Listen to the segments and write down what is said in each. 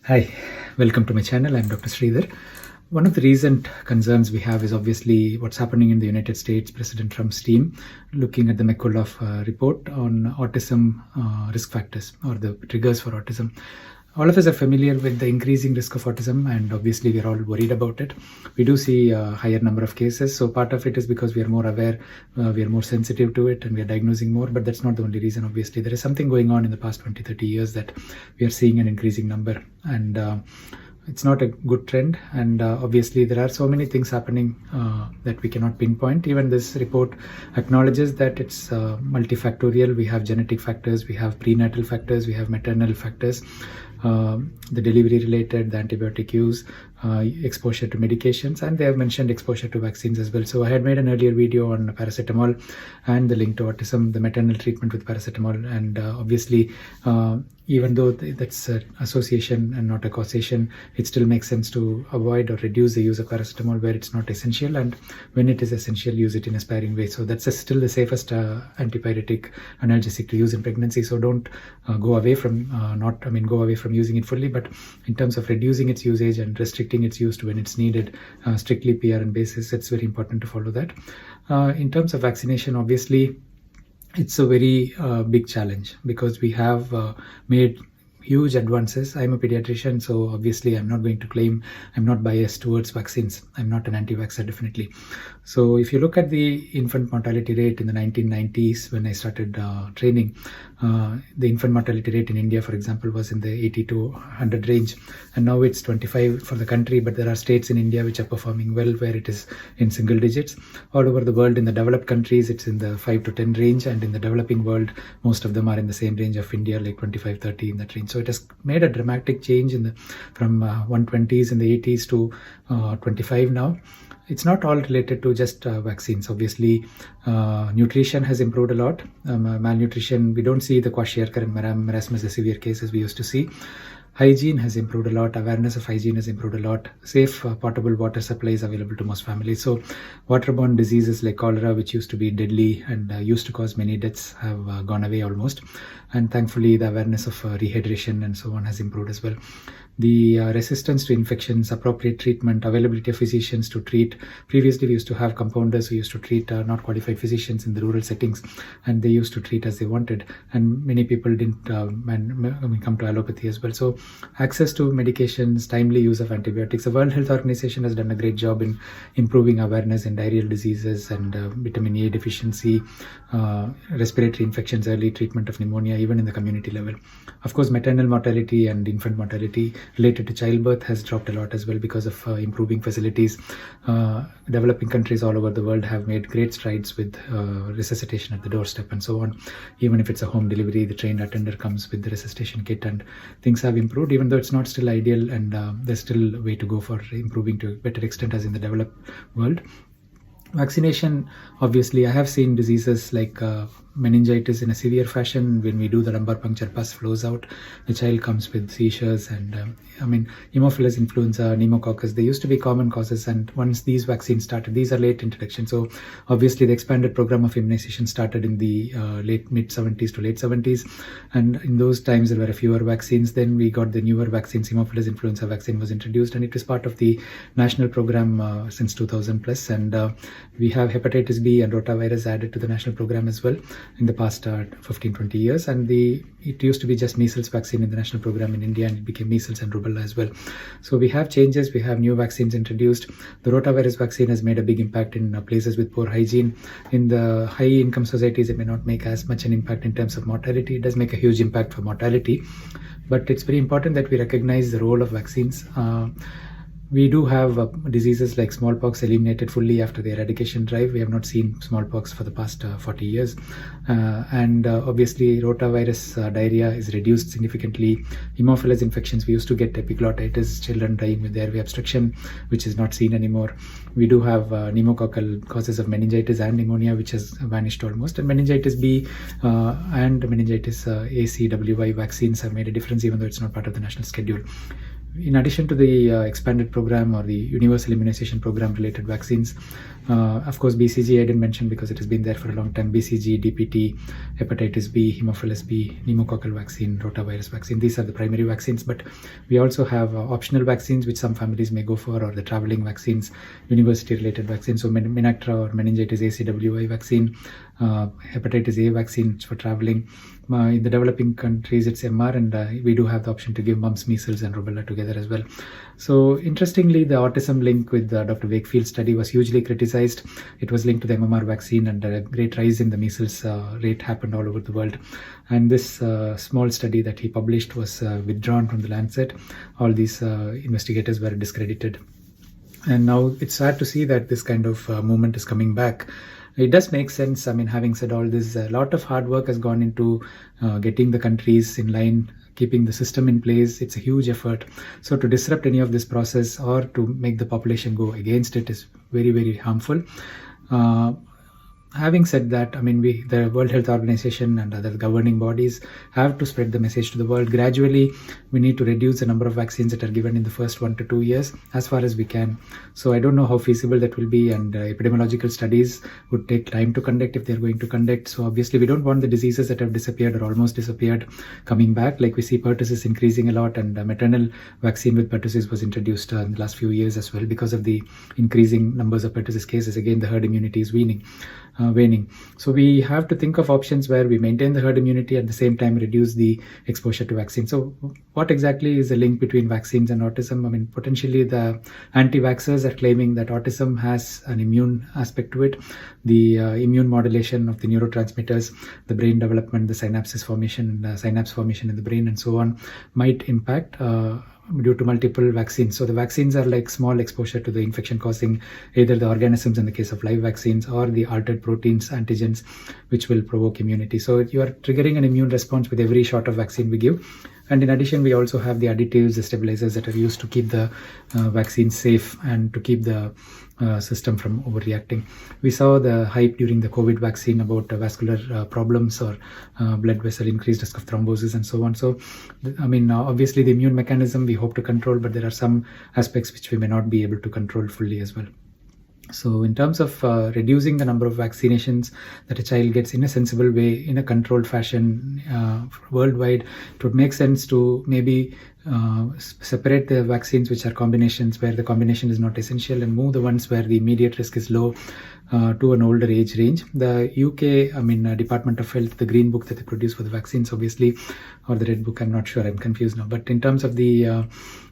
Hi, welcome to my channel. I'm Dr. Sridhar. One of the recent concerns we have is obviously what's happening in the United States. President Trump's team looking at the McCullough report on autism risk factors or the triggers for autism. All of us are familiar with the increasing risk of autism, and obviously we're all worried about it. We do see a higher number of cases, so part of it is because we are more aware, we are more sensitive to it, and we are diagnosing more, but that's not the only reason. Obviously there is something going on in the past 20-30 years that we are seeing an increasing number, and it's not a good trend. And obviously there are so many things happening that we cannot pinpoint. Even this report acknowledges that it's multifactorial. We have genetic factors, we have prenatal factors, we have maternal factors, the delivery related, the antibiotic use, exposure to medications, and they have mentioned exposure to vaccines as well. So I had made an earlier video on paracetamol and the link to autism, the maternal treatment with paracetamol, and obviously even though that's an association and not a causation, it still makes sense to avoid or reduce the use of paracetamol where it's not essential, and when it is essential, use it in a sparing way. So that's still the safest antipyretic analgesic to use in pregnancy. So don't go away from go away from using it fully, but in terms of reducing its usage and restricting its use to when it's needed, strictly PRN basis, it's very important to follow that. In terms of vaccination, obviously it's a very big challenge because we have made huge advances. I'm a pediatrician, so obviously I'm not going to claim I'm not biased towards vaccines. I'm not an anti-vaxxer, definitely. So if you look at the infant mortality rate in the 1990s, when I started training, the infant mortality rate in India, for example, was in the 80 to 100 range, and now it's 25 for the country, but there are states in India which are performing well where it is in single digits. All over the world, in the developed countries, it's in the 5 to 10 range, and in the developing world, most of them are in the same range of India, like 25, 30, in that range. So it has made a dramatic change from 120s in the 80s to 25 now. It's not all related to just vaccines. Obviously, nutrition has improved a lot. Malnutrition, we don't see the kwashiorkor and marasmus, the severe cases we used to see. Hygiene has improved a lot. Awareness of hygiene has improved a lot. Safe potable water supply is available to most families. So waterborne diseases like cholera, which used to be deadly and used to cause many deaths, have gone away almost. And thankfully the awareness of rehydration and so on has improved as well. The resistance to infections, appropriate treatment, availability of physicians to treat. Previously we used to have compounders who used to treat not qualified physicians in the rural settings, and they used to treat as they wanted, and many people didn't come to allopathy as well. So access to medications, timely use of antibiotics. The World Health Organization has done a great job in improving awareness in diarrheal diseases and vitamin A deficiency, respiratory infections, early treatment of pneumonia, even in the community level. Of course, maternal mortality and infant mortality related to childbirth has dropped a lot as well because of improving facilities. Developing countries all over the world have made great strides with resuscitation at the doorstep and so on. Even if it's a home delivery, the trained attender comes with the resuscitation kit, and things have improved, even though it's not still ideal, and there's still a way to go for improving to a better extent as in the developed world. Vaccination, obviously, I have seen diseases like meningitis in a severe fashion. When we do the lumbar puncture, pus flows out, the child comes with seizures, and Haemophilus influenza, pneumococcus, they used to be common causes, and once these vaccines started, these are late introduction. So obviously the expanded program of immunization started in the mid 70s to late 70s, and in those times there were fewer vaccines. Then we got the newer vaccines. Haemophilus influenza vaccine was introduced, and it is part of the national program since 2000 plus, and we have hepatitis B and rotavirus added to the national program as well in the past 15-20 years, and it used to be just measles vaccine in the national program in India, and it became measles and rubella as well. So we have changes, we have new vaccines introduced. The rotavirus vaccine has made a big impact in places with poor hygiene. In the high income societies, it may not make as much an impact in terms of mortality. It does make a huge impact for mortality, but it's very important that we recognize the role of vaccines. We do have diseases like smallpox eliminated fully after the eradication drive. We have not seen smallpox for the past 40 years. And obviously rotavirus diarrhea is reduced significantly. Haemophilus infections, we used to get epiglottitis, children dying with airway obstruction, which is not seen anymore. We do have pneumococcal causes of meningitis and pneumonia, which has vanished almost. And meningitis B and meningitis ACWY vaccines have made a difference, even though it's not part of the national schedule. In addition to the expanded program or the universal immunization program related vaccines, of course, BCG I didn't mention because it has been there for a long time. BCG, DPT, hepatitis B, Haemophilus B, pneumococcal vaccine, rotavirus vaccine. These are the primary vaccines, but we also have optional vaccines which some families may go for, or the traveling vaccines, university-related vaccines. So Minactra or meningitis ACWI vaccine, hepatitis A vaccine for traveling. In the developing countries, it's MR, and we do have the option to give mumps, measles, and rubella together as well. So interestingly, the autism link with the Dr. Wakefield's study was hugely criticized. It was linked to the MMR vaccine, and a great rise in the measles rate happened all over the world. And this small study that he published was withdrawn from the Lancet. All these investigators were discredited. And now it's sad to see that this kind of movement is coming back. It does make sense. I mean, having said all this, a lot of hard work has gone into getting the countries in line, keeping the system in place. It's a huge effort. So to disrupt any of this process or to make the population go against it is very, very harmful. Having said that, I mean, the World Health Organization and other governing bodies have to spread the message to the world. Gradually, we need to reduce the number of vaccines that are given in the first 1 to 2 years as far as we can. So I don't know how feasible that will be, and epidemiological studies would take time to conduct if they're going to conduct. So obviously, we don't want the diseases that have disappeared or almost disappeared coming back. Like we see pertussis increasing a lot, and maternal vaccine with pertussis was introduced in the last few years as well because of the increasing numbers of pertussis cases. Again, the herd immunity is waning. So we have to think of options where we maintain the herd immunity at the same time reduce the exposure to vaccine. So what exactly is the link between vaccines and autism? I mean, potentially the anti-vaxxers are claiming that autism has an immune aspect to it. The immune modulation of the neurotransmitters, the brain development, the synapse formation in the brain, and so on, might impact due to multiple vaccines. So the vaccines are like small exposure to the infection causing either the organisms in the case of live vaccines or the altered proteins, antigens, which will provoke immunity. So you are triggering an immune response with every shot of vaccine we give. And in addition, we also have the additives, the stabilizers that are used to keep the vaccine safe and to keep the system from overreacting. We saw the hype during the COVID vaccine about vascular problems or blood vessel increased risk of thrombosis and so on. So, I mean, obviously the immune mechanism we hope to control, but there are some aspects which we may not be able to control fully as well. So in terms of reducing the number of vaccinations that a child gets in a sensible way, in a controlled fashion worldwide, it would make sense to maybe separate the vaccines which are combinations where the combination is not essential and move the ones where the immediate risk is low to an older age range. The UK, Department of Health, the green book that they produce for the vaccines, obviously, or the red book, I'm not sure, I'm confused now. But in terms of the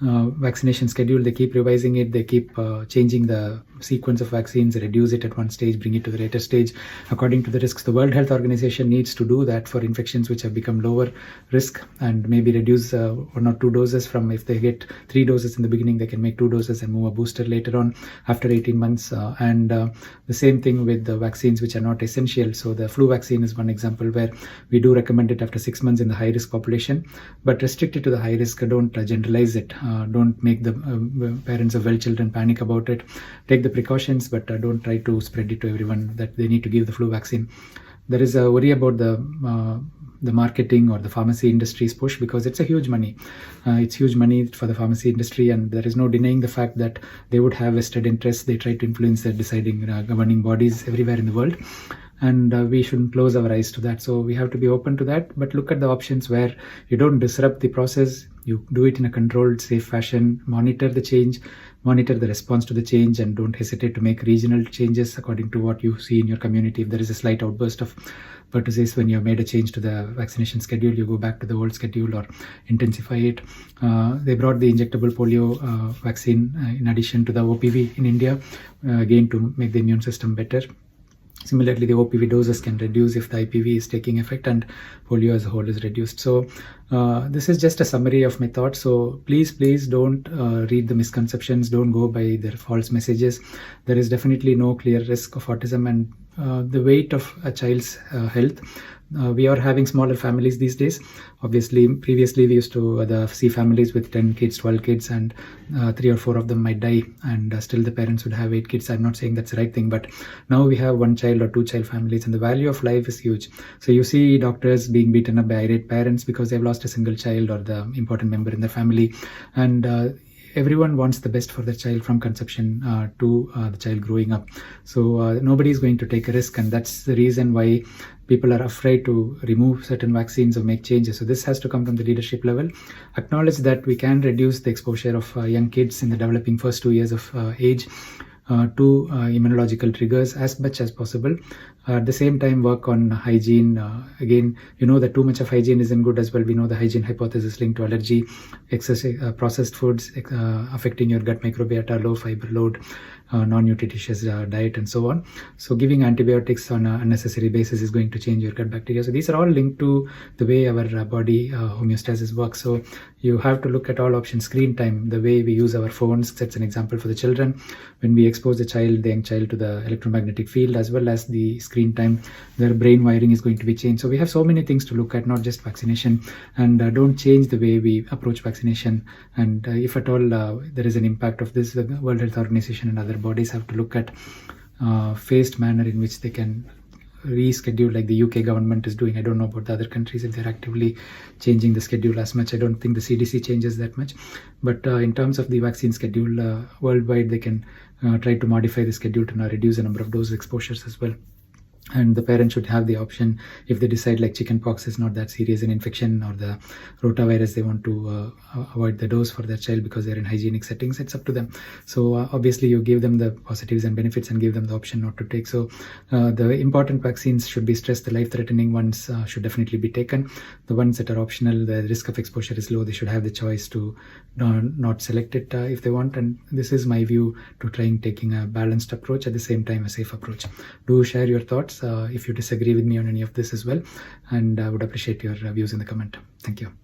vaccination schedule, they keep revising it, they keep changing the sequence of vaccines, reduce it at one stage, bring it to the later stage according to the risks. The World Health Organization needs to do that for infections which have become lower risk, and maybe reduce 1 or 2 doses from, if they get 3 doses in the beginning, they can make 2 doses and move a booster later on after 18 months. The same thing with the vaccines which are not essential. So the flu vaccine is one example where we do recommend it after 6 months in the high risk population, but restrict it to the high risk. Don't generalize it. Don't make the parents of well children panic about it. Take the precautions, but don't try to spread it to everyone that they need to give the flu vaccine. There is a worry about the marketing or the pharmacy industry's push, because it's a huge money. It's huge money for the pharmacy industry, and there is no denying the fact that they would have vested interests. They try to influence their deciding governing bodies everywhere in the world. And we shouldn't close our eyes to that. So we have to be open to that, but look at the options where you don't disrupt the process. You do it in a controlled, safe fashion, monitor the change, monitor the response to the change, and don't hesitate to make regional changes according to what you see in your community. If there is a slight outburst of pertussis when you have made a change to the vaccination schedule, you go back to the old schedule or intensify it. They brought the injectable polio vaccine in addition to the OPV in India, again to make the immune system better. Similarly, the OPV doses can reduce if the IPV is taking effect and polio as a whole is reduced. So this is just a summary of my thoughts. So please don't read the misconceptions. Don't go by their false messages. There is definitely no clear risk of autism, and the weight of a child's health. We are having smaller families these days. Obviously, previously we used to see families with 10 kids, 12 kids, and 3 or 4 of them might die, and still the parents would have 8 kids. I'm not saying that's the right thing, but now we have 1 child or 2 child families, and the value of life is huge. So you see doctors being beaten up by irate parents because they've lost a single child or the important member in the family, and everyone wants the best for the child from conception to the child growing up. So nobody is going to take a risk, and that's the reason why people are afraid to remove certain vaccines or make changes. So this has to come from the leadership level. Acknowledge that we can reduce the exposure of young kids in the developing first 2 years of age to immunological triggers as much as possible. At the same time, work on hygiene. Again, you know that too much of hygiene isn't good as well. We know the hygiene hypothesis linked to allergy, excess processed foods affecting your gut microbiota, low fiber load, non-nutritious diet, and so on. So giving antibiotics on an unnecessary basis is going to change your gut bacteria. So these are all linked to the way our body homeostasis works. So you have to look at all options. Screen time, the way we use our phones, sets an example for the children. When we expose the young child to the electromagnetic field as well as the screen time, their brain wiring is going to be changed. So we have so many things to look at, not just vaccination, and don't change the way we approach vaccination. And if at all there is an impact of this, the World Health Organization and other bodies have to look at phased manner in which they can reschedule, like the UK government is doing. I don't know about the other countries if they're actively changing the schedule as much. I don't think the CDC changes that much, but in terms of the vaccine schedule worldwide, they can try to modify the schedule to reduce the number of dose exposures as well. And the parent should have the option, if they decide like chickenpox is not that serious an infection, or the rotavirus, they want to avoid the dose for their child because they're in hygienic settings, it's up to them. So obviously you give them the positives and benefits and give them the option not to take. So the important vaccines should be stressed. The life-threatening ones should definitely be taken. The ones that are optional, the risk of exposure is low, they should have the choice to not select it if they want. And this is my view to trying taking a balanced approach, at the same time a safe approach. Do share your thoughts if you disagree with me on any of this as well, and I would appreciate your views in the comment. Thank you.